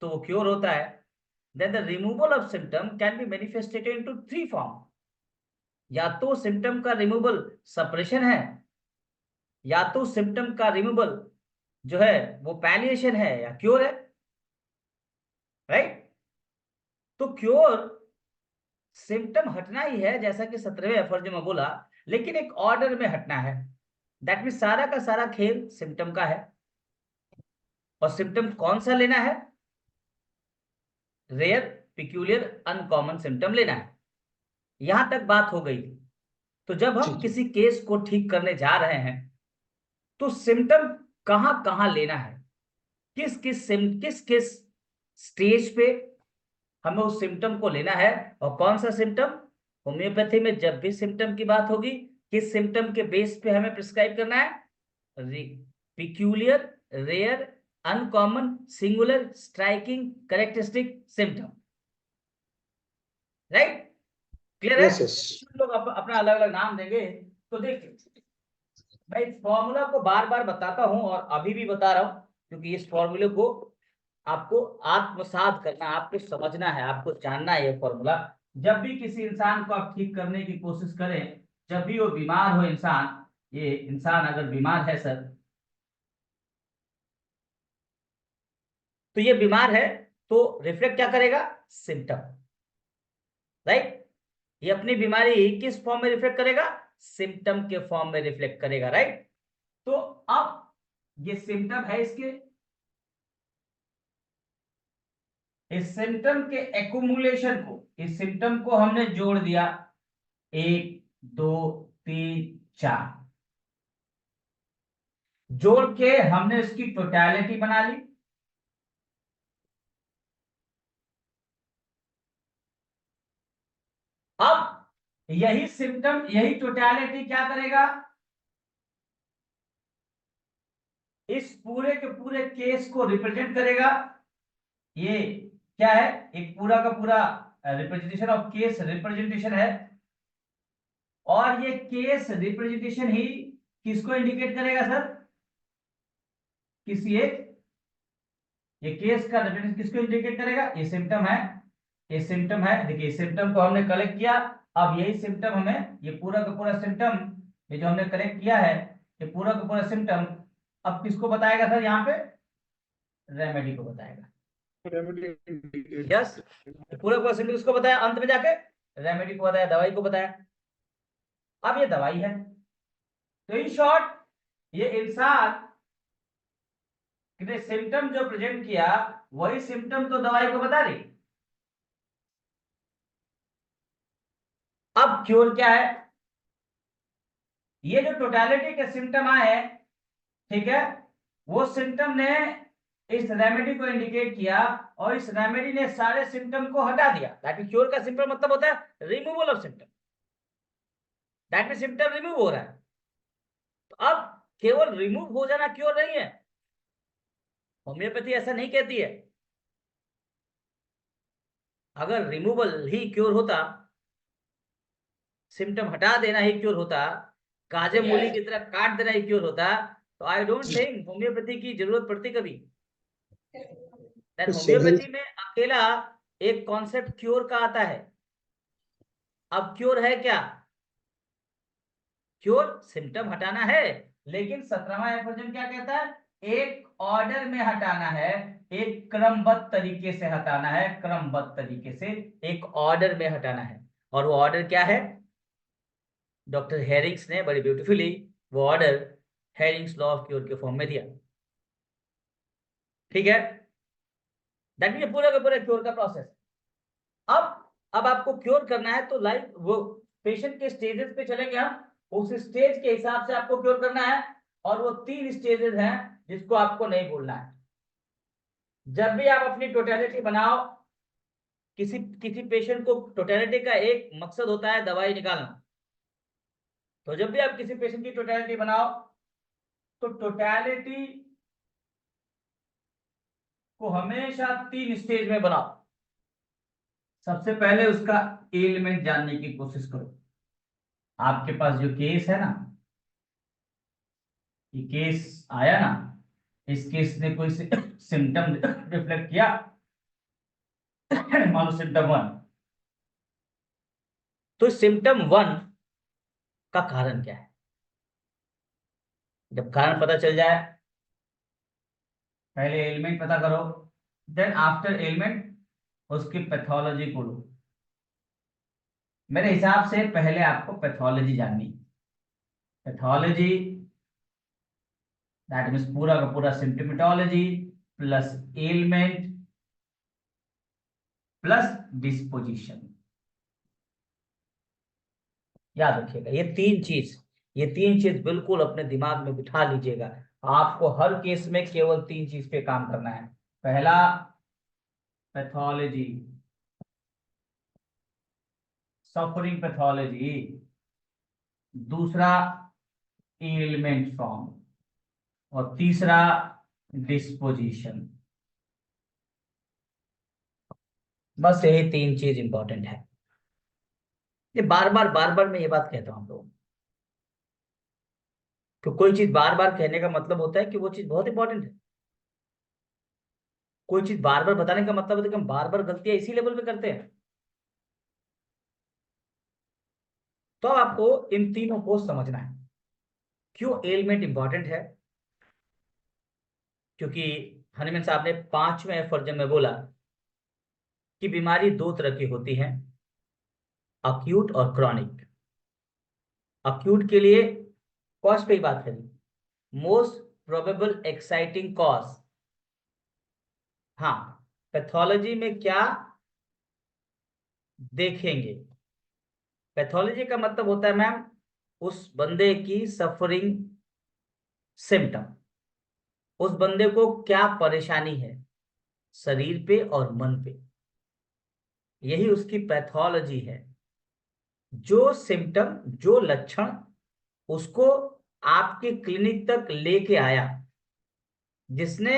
तो वो क्योर होता है। Then the removal of symptom can be manifested into three form. या तो सिम्टम का रिमूवल सप्रेशन है, या तो सिम्टम का रिमूवल जो है वो पैलिएशन है या क्योर है, राइट। तो क्योर सिम्टम हटना ही है, जैसा कि 17वें एफर्ज में बोला, लेकिन एक ऑर्डर में हटना है। दैट मीन सारा का सारा खेल सिम्टम का है। और सिम्टम कौन सा लेना है? रेयर, पिक्यूलियर, अनकॉमन सिम्टम लेना है। यहां तक बात हो गई। तो जब हम ठीक है। किसी केस को ठीक करने जा रहे हैं तो सिम्टम कहां कहां लेना है, किस किस स्टेज पे हमें उस सिम्टम को लेना है, और कौन सा सिम्टम। होम्योपैथी में जब भी सिम्टम की बात होगी, किस सिम्टम के बेस पे हमें प्रिस्क्राइब करना है? Peculiar, rare, uncommon, singular, striking, characteristic symptom, right. Clear है? Yes yes. लोग अपना अलग अलग नाम देंगे। तो देखिए, मैं इस फॉर्मूला को बार बार बताता हूं और अभी भी बता रहा हूं, क्योंकि इस फॉर्मूले को आपको आत्मसात करना, आपको समझना है, आपको जानना है ये फॉर्मूला। जब भी किसी इंसान को आप ठीक करने की कोशिश करें, जब भी वो बीमार हो इंसान, ये इंसान अगर बीमार है सर, तो ये बीमार है, तो रिफ्लेक्ट क्या करेगा? Symptom, right. ये अपनी बीमारी किस फॉर्म में रिफ्लेक्ट करेगा? सिम्टम के फॉर्म में रिफ्लेक्ट करेगा, राइट। तो अब ये सिम्टम है, इस सिम्टम के एक्यूमुलेशन को, इस सिम्टम को हमने जोड़ दिया, 1 2 3 4, जोड़ के हमने इसकी टोटलिटी बना ली। अब यही सिम्टम, यही टोटलिटी क्या करेगा? इस पूरे के पूरे केस को रिप्रेजेंट करेगा। ये क्या है? एक पूरा का पूरा रिप्रेजेंटेशन ऑफ केस रिप्रेजेंटेशन है। और ये केस रिप्रेजेंटेशन ही किसको इंडिकेट करेगा सर? किसी एक, ये केस का रिप्रेजेंटेशन किसको इंडिकेट करेगा? ये सिम्टम है, ये सिम्टम है। देखिए सिम्टम को हमने कलेक्ट किया। अब यही सिम्टम हमें, ये पूरा का पूरा सिम्टम, ये जो हमने कलेक्ट किया है, ये पूरा का पूरा सिम्टम अब किसको बताएगा सर? यहाँ पे रेमेडी को बताएगा। यस, पूरा पूरा सिम्टम किसको बताया? अंत में जाके रेमेडी को बताया, दवाई को बताया। अब ये दवाई है। तो इन शॉर्ट, ये इंसान ने सिम्टम जो प्रेजेंट किया, वही सिम्टम तो दवाई को बता रही। अब क्योर क्या है? ये जो टोटलिटी के सिम्टम आए, ठीक है, वो सिम्टम ने इस रेमेडी को इंडिकेट किया, और इस रेमेडी ने सारे सिम्टम को हटा दिया। दैट मीन क्योर का सिंपल मतलब होता है removal of symptom. That mean symptom remove हो रहा है। तो अब केवल रिमूव हो जाना क्योर नहीं है, होम्योपैथी ऐसा नहीं कहती है। अगर रिमूवल ही क्योर होता, सिम्टम हटा देना ही क्योर होता, काजे मूली की तरह काट देना ही क्योर होता, तो आई डोंट थिंक होम्योपैथी की जरूरत पड़ती कभी। देन होम्योपैथी में अकेला एक कॉन्सेप्ट क्योर का आता है। अब क्योर है क्या? क्योर सिम्टम हटाना है, लेकिन 17वां एफर्जन क्या कहता है? एक ऑर्डर में हटाना है, एक क्रमबद्ध तरीके से हटाना है, क्रमबद्ध तरीके से एक ऑर्डर में हटाना है। और वो ऑर्डर क्या है? डॉक्टर हेरिंग्स ने बड़ी ब्यूटीफुली वो order Hering's law of cure के फॉर्म में दिया। ठीक है, दैट मीन पूरा का पूरा क्योर का प्रोसेस। अब आपको क्योर करना है तो लाइक वो पेशेंट के स्टेजेस पे चलेंगे हम, उस स्टेज के हिसाब से आपको क्योर करना है। और वो 3 स्टेजेस हैं जिसको आपको नहीं भूलना है। जब भी आप अपनी टोटलिटी बनाओ, किसी किसी पेशेंट को टोटलिटी का एक मकसद होता है दवाई निकालना। तो जब भी आप किसी पेशेंट की टोटलिटी बनाओ, तो टोटलिटी को हमेशा 3 स्टेज में बनाओ। सबसे पहले उसका एलिमेंट जानने की कोशिश करो। आपके पास जो केस है ना, ये केस आया ना, इस केस ने कोई सिम्टम रिफ्लेक्ट किया, मान लो सिम्टम 1। तो सिम्टम 1 का कारण क्या है? जब कारण पता चल जाए, पहले एलिमेंट पता करो, देन आफ्टर एलिमेंट उसकी पैथोलॉजी को लो। मेरे हिसाब से पहले आपको पैथोलॉजी जाननी। पैथोलॉजी दैट मीन्स पूरा का पूरा symptomatology plus element plus disposition. याद रखिएगा ये तीन चीज बिल्कुल अपने दिमाग में बिठा लीजिएगा। आपको हर केस में केवल तीन चीज पे काम करना है। पहला पैथोलॉजी, सफरिंग पैथोलॉजी, दूसरा एलिमेंट फॉर्म, और तीसरा डिस्पोजिशन। बस यही तीन चीज इंपॉर्टेंट है। ये बार बार मैं ये बात कहता हूं आप लोगों को। तो कोई चीज बार बार कहने का मतलब होता है कि वो चीज बहुत इंपॉर्टेंट है। कोई चीज बार बार बताने का मतलब होता है कि हम बार बार गलतियां इसी लेवल पे करते हैं। तो आपको इन तीनों को समझना है। क्यों एलिमेंट इंपॉर्टेंट है? क्योंकि हनीमैन साहब ने 5वें एफर्जन में बोला कि बीमारी दो तरह की होती है, अक्यूट और क्रॉनिक। अक्यूट के लिए कॉज पे ही बात करें, मोस्ट प्रोबेबल एक्साइटिंग कॉज। हाँ, पैथोलॉजी में क्या देखेंगे? पैथोलॉजी का मतलब होता है मैम उस बंदे की सफरिंग सिम्टम, उस बंदे को क्या परेशानी है शरीर पे और मन पे, यही उसकी पैथोलॉजी है। जो सिम्टम, जो लक्षण उसको आपके क्लिनिक तक लेके आया, जिसने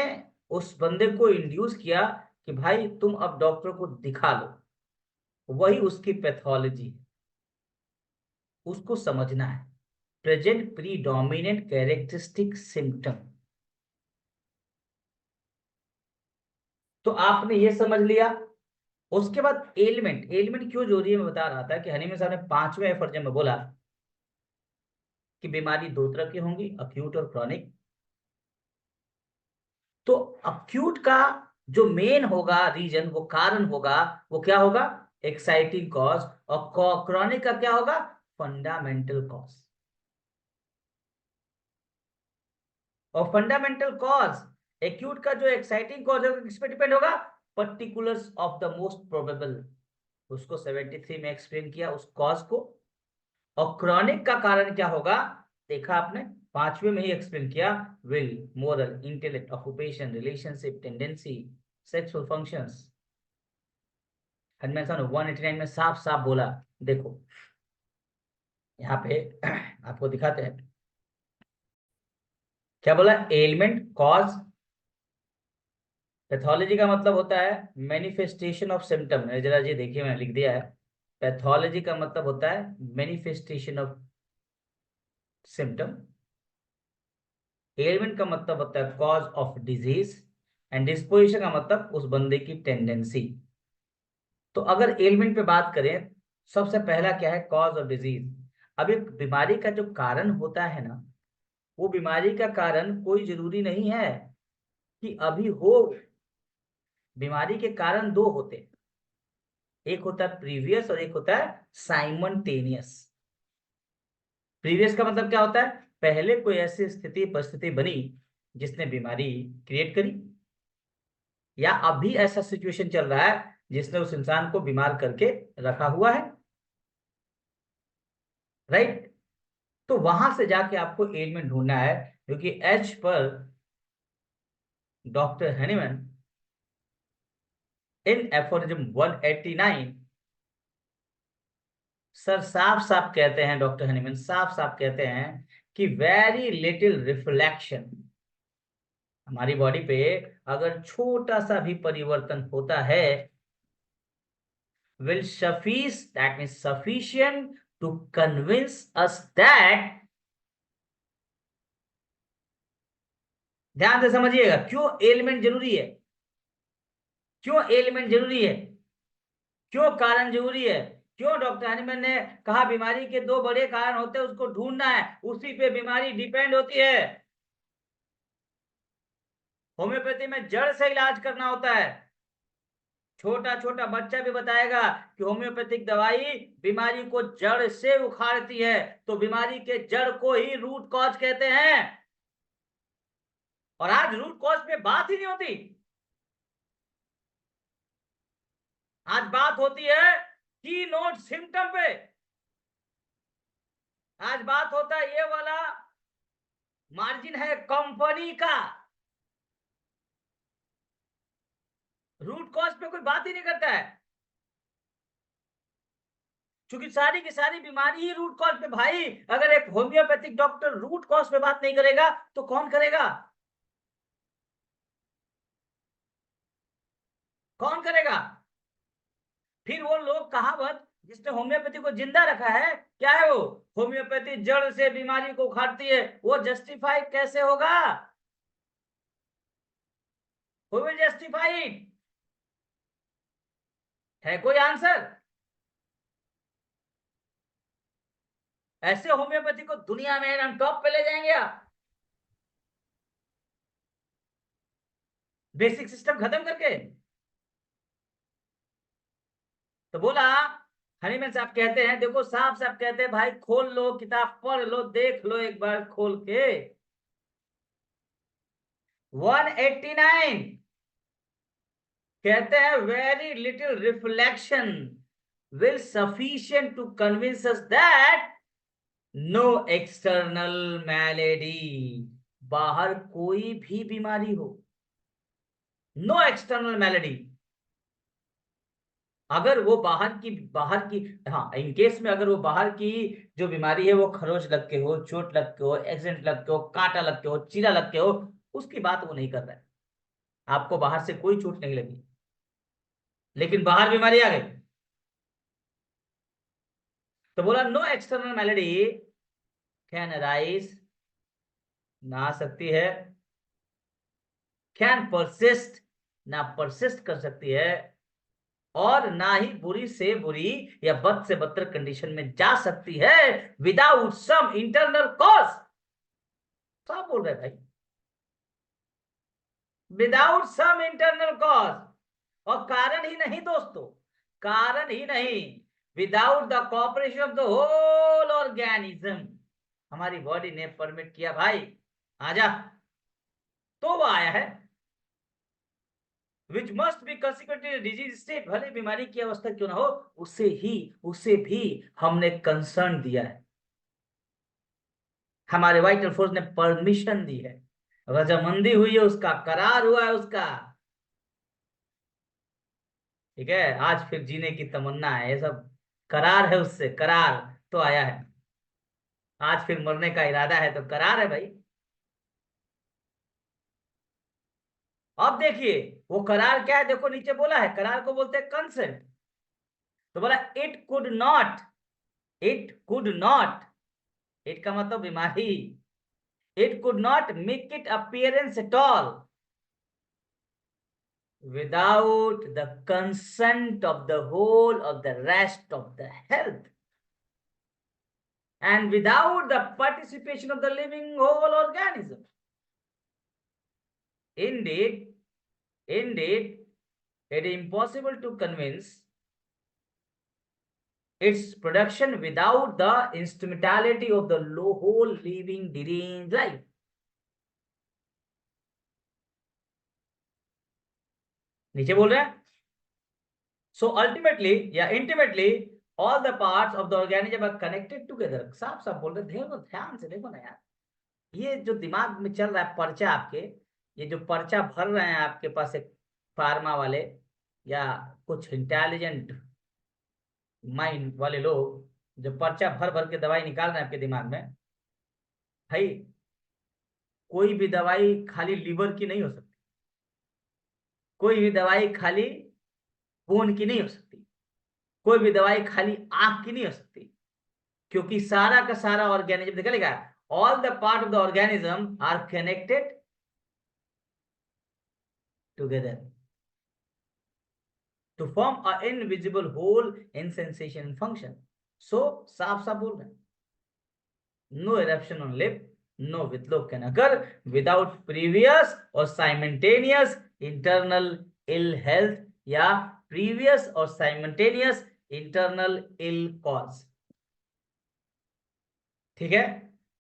उस बंदे को इंड्यूस किया कि भाई तुम अब डॉक्टर को दिखा लो, वही उसकी पैथोलॉजी है। उसको समझना है। Present predominant characteristic symptom. तो आपने ये समझ लिया। उसके बाद एलिमेंट, एलिमेंट क्यों जरूरी है मैं बता रहा था कि हनीमैन साहब ने 5वें एफर्जन में बोला कि बीमारी दो तरह की होंगी, अक्यूट और क्रॉनिक। तो अक्यूट का जो मेन होगा रीजन, वो कारण होगा, वो क्या होगा? Exciting cause. और क्रॉनिक का क्या होगा? Fundamental cause. और फंडामेंटल कॉज एक्यूट का जो एक्साइटिंग कॉज होगा किस पे डिपेंड होगा? Particulars of the most probable. उसको 73 में एक्सप्लेन किया उस कॉज को। और क्रॉनिक का कारण क्या होगा? देखा आपने, 5वें में ही एक्सप्लेन किया। Will, moral, intellect, occupation, relationship, tendency, sexual functions. Hanuman 189 में साफ साफ बोला। देखो यहाँ पे आपको दिखाते हैं क्या बोला। Element, cause. पैथोलॉजी का मतलब होता है मैनिफेस्टेशन ऑफ सिम्टम। जरा जी देखिए मैंने लिख दिया है। पैथोलॉजी का मतलब होता है मैनिफेस्टेशन ऑफ सिम्टम। एलिमेंट का मतलब होता है cause of disease. And disposition का मतलब उस बंदे की टेंडेंसी। तो अगर एलिमेंट पे बात करें, सबसे पहला क्या है? Cause of disease. अब एक बीमारी का जो कारण होता है ना, वो बीमारी का कारण कोई जरूरी नहीं है कि अभी हो। बीमारी के कारण दो होते हैं, एक होता है प्रीवियस और एक होता है साइमल्टेनियस। प्रीवियस का मतलब क्या होता है? पहले कोई ऐसी स्थिति परिस्थिति बनी जिसने बीमारी क्रिएट करी, या अभी ऐसा सिचुएशन चल रहा है जिसने उस इंसान को बीमार करके रखा हुआ है। राइट? तो वहां से जाके आपको एलिमेंट ढूंढना है, क्योंकि एच पर डॉक्टर हैनीमैन इन एफोरिज्म 189 सर साफ साफ कहते हैं, डॉक्टर हैनीमैन साफ साफ कहते हैं कि वेरी लिटिल रिफ्लेक्शन, हमारी बॉडी पे अगर छोटा सा भी परिवर्तन होता है, will suffice, that means sufficient to convince us that। ध्यान से समझिएगा क्यों एलिमेंट जरूरी है। क्यों एलिमेंट जरूरी है? क्यों कारण जरूरी है? क्यों डॉक्टर हनीमैन ने कहा बीमारी के दो बड़े कारण होते हैं, उसको ढूंढना है, उसी पे बीमारी डिपेंड होती है। होम्योपैथी में जड़ से इलाज करना होता है। छोटा छोटा बच्चा भी बताएगा कि होम्योपैथिक दवाई बीमारी को जड़ से उखाड़ती है। तो बीमारी के जड़ को ही रूट कॉज कहते हैं। और आज रूट कॉज पे बात ही नहीं होती। आज बात होती है की नोट सिम्टम पे। आज बात होता है ये वाला मार्जिन है कंपनी का। रूट कॉज पे कोई बात ही नहीं करता है, क्योंकि सारी की सारी बीमारी ही रूट कॉज पे। भाई अगर एक होम्योपैथिक डॉक्टर रूट कॉज पे बात नहीं करेगा तो कौन करेगा? कौन करेगा? फिर वो लोग कहावत जिसने होम्योपैथी को जिंदा रखा है, क्या है वो? होम्योपैथी जड़ से बीमारी को उखाड़ती है, वो जस्टिफाई कैसे होगा? Who will justify it? है कोई आंसर? ऐसे होम्योपैथी को दुनिया में हम टॉप पे ले जाएंगे आप, बेसिक सिस्टम खत्म करके। तो बोला हनीमैन साहब कहते हैं, देखो साफ साफ कहते हैं भाई, खोल लो किताब, पढ़ लो, देख लो एक बार खोल के। 189 कहते हैं very little reflection will sufficient to convince us that no external malady. बाहर कोई भी बीमारी हो, नो एक्सटर्नल मैलेडी, अगर वो बाहर की हाँ, इन केस में अगर वो बाहर की जो बीमारी है वो खरोच लग के हो, चोट लग के हो, एक्सीडेंट लग के हो, कांटा लग के हो, चीरा लग के हो, उसकी बात वो नहीं कर रहा है। आपको बाहर से कोई चोट नहीं लगी, लेकिन बाहर बीमारी आ गई, तो बोला नो एक्सटर्नल मैलेडी कैन अराइज, ना आ सकती है, कैन परसिस्ट, ना परसिस्ट कर सकती है, और ना ही बुरी से बुरी या बद से बदतर कंडीशन में जा सकती है विदाउट सम इंटरनल कॉज। सब बोल रहे भाई, विदाउट सम इंटरनल कॉज। और कारण ही नहीं दोस्तों, कारण ही नहीं, without the cooperation of the whole organism. हमारी बॉडी ने परमिट किया भाई आजा, तो वो आया है। Which must be consequently disease state, भले बीमारी की अवस्था क्यों ना हो, उसे भी हमने कंसर्न दिया है। हमारे वाइटल फोर्स ने परमिशन दी है, रजामंदी हुई है उसका, करार हुआ है उसका। ठीक है, आज फिर जीने की तमन्ना है, ये सब करार है उससे, करार तो आया है। आज फिर मरने का इरादा है तो करार है भाई। अब देखिए वो करार क्या है, देखो नीचे बोला है, करार को बोलते हैं कंसेंट। तो बोला इट कुड नॉट, इट का मतलब बीमारी, it could not make it appearance at all without the consent of the whole of the rest of the health, and without the participation of the living whole organism. Indeed, indeed, it is impossible to convince its production without the instrumentality of the whole living deranged life. नीचे बोल रहे हैं, so ultimately या intimately all the parts of the organism are connected together। साफ साफ बोल रहे, ध्यान से देखो ना यार, ये जो दिमाग में चल रहा है पर्चा आपके, ये जो पर्चा भर रहे हैं आपके पास एक फार्मा वाले या कुछ इंटेलिजेंट माइंड वाले लोग, जो पर्चा भर भर के दवाई निकाल रहे हैं आपके दिमाग में, भाई कोई भी दवाई खाली लीवर की नहीं हो सकती, कोई भी दवाई खाली बोन की नहीं हो सकती, कोई भी दवाई खाली आंख की नहीं हो सकती, क्योंकि सारा का सारा ऑर्गेनिज्म देखा लिखा है, all the part of the organism are connected together. to form a invisible hole in sensation function. So साफ साफ बोल रहे हैं, no eruption on lip, no whitlow can occur without previous or simultaneous internal ill health या previous or simultaneous internal ill cause. ठीक है,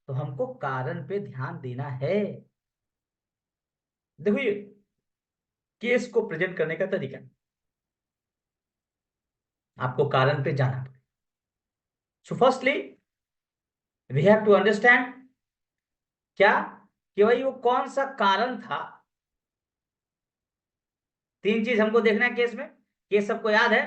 तो हमको कारण पे ध्यान देना है। देखो ये केस को प्रेजेंट करने का तरीका, आपको कारण पे जाना पड़ेगा। So firstly we have to understand क्या कि भाई वो कौन सा कारण था। तीन चीज हमको देखना है केस में, केस सबको याद है।